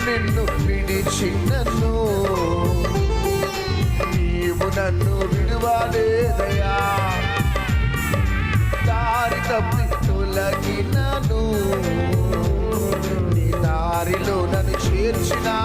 నిన్ను విడిచినను నీవు నన్ను విడువలేదయా దారి తప్పి తొలగినను నీ దారిలో నన్ను చేర్చినా